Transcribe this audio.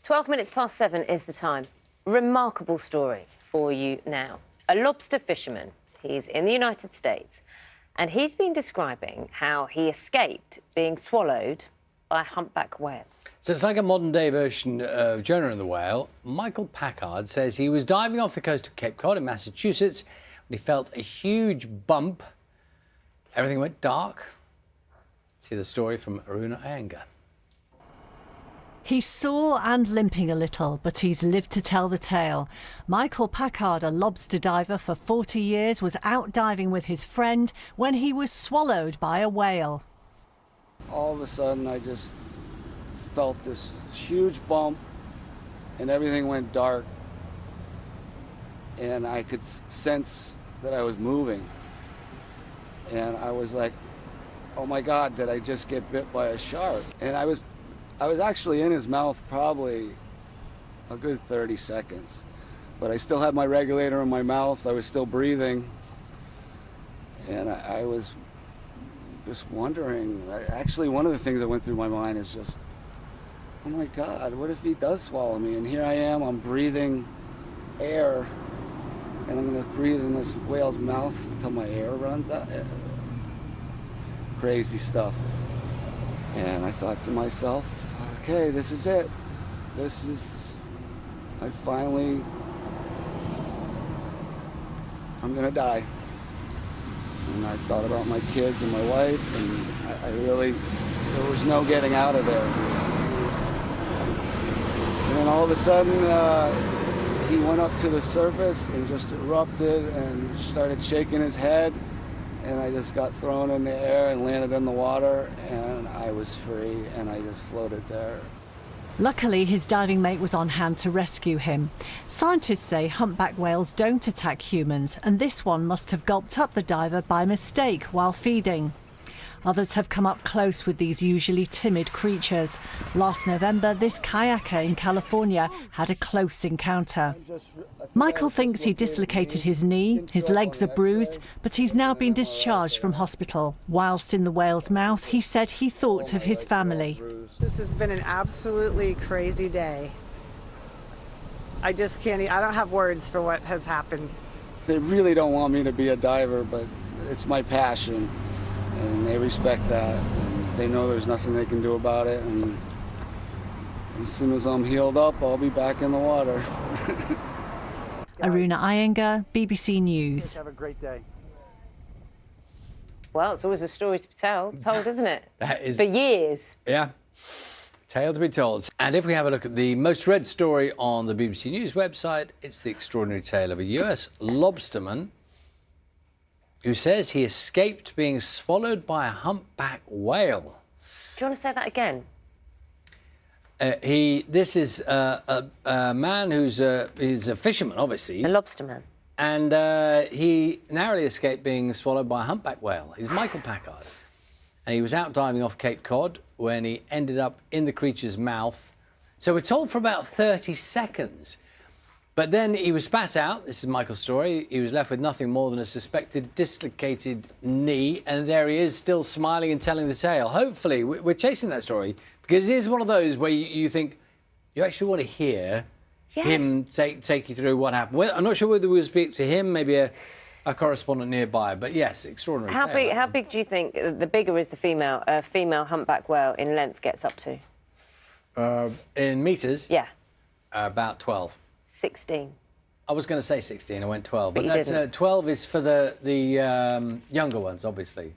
12 minutes past 7 is the time. Remarkable story for you now. A lobster fisherman, he's in the United States, and he's been describing how he escaped being swallowed by a humpback whale. So it's like a modern-day version of Jonah and the Whale. Michael Packard says he was diving off the coast of Cape Cod in Massachusetts when he felt a huge bump. Everything went dark. See the story from Aruna Iyengar. He's sore and limping a little, but he's lived to tell the tale. Michael Packard, a lobster diver for 40 years, was out diving with his friend when he was swallowed by a whale. All of a sudden, I just felt this huge bump, and everything went dark, and I could sense that I was moving. And I was like, oh my God, did I just get bit by a shark? And I was actually in his mouth probably a good 30 seconds. But I still had my regulator in my mouth, I was still breathing. And I was just wondering, actually one of the things that went through my mind is just, oh my God, what if he does swallow me? And here I am, I'm breathing air, and I'm gonna breathe in this whale's mouth until my air runs out. Crazy stuff. And I thought to myself, okay, this is it. I'm gonna die. And I thought about my kids and my wife, and there was no getting out of there. And then all of a sudden, he went up to the surface and just erupted and started shaking his head. And I just got thrown in the air and landed in the water, and I was free, and I just floated there. Luckily, his diving mate was on hand to rescue him. Scientists say humpback whales don't attack humans, and this one must have gulped up the diver by mistake while feeding. Others have come up close with these usually timid creatures. Last November, this kayaker in California had a close encounter. Michael thinks he dislocated his knee, his legs are bruised, but he's now been discharged from hospital. Whilst in the whale's mouth, he said he thought of his family. This has been an absolutely crazy day. I just can't, I don't have words for what has happened. They really don't want me to be a diver, but it's my passion. And they respect that, and they know there's nothing they can do about it, and as soon as I'm healed up, I'll be back in the water. Aruna Iyengar, BBC News. Have a great day. Well, it's always a story to be told, isn't it? That is... For years. Yeah. Tale to be told. And if we have a look at the most read story on the BBC News website, it's the extraordinary tale of a US lobsterman who says he escaped being swallowed by a humpback whale. Do you want to say that again? This is a man he's a fisherman, obviously. A lobsterman. And he narrowly escaped being swallowed by a humpback whale. He's Michael Packard. And he was out diving off Cape Cod when he ended up in the creature's mouth. So we're told for about 30 seconds. But then he was spat out. This is Michael's story. He was left with nothing more than a suspected dislocated knee. And there he is, still smiling and telling the tale. Hopefully, we're chasing that story because it is one of those where you think you actually want to hear him take you through what happened. Well, I'm not sure whether we'll speak to him, maybe a correspondent nearby. But yes, extraordinary tale. How big do you think, the bigger is the female humpback whale in length gets up to? In metres? Yeah. About 12. 16. I was going to say 16, I went 12. But that's 12 is for the younger ones, obviously.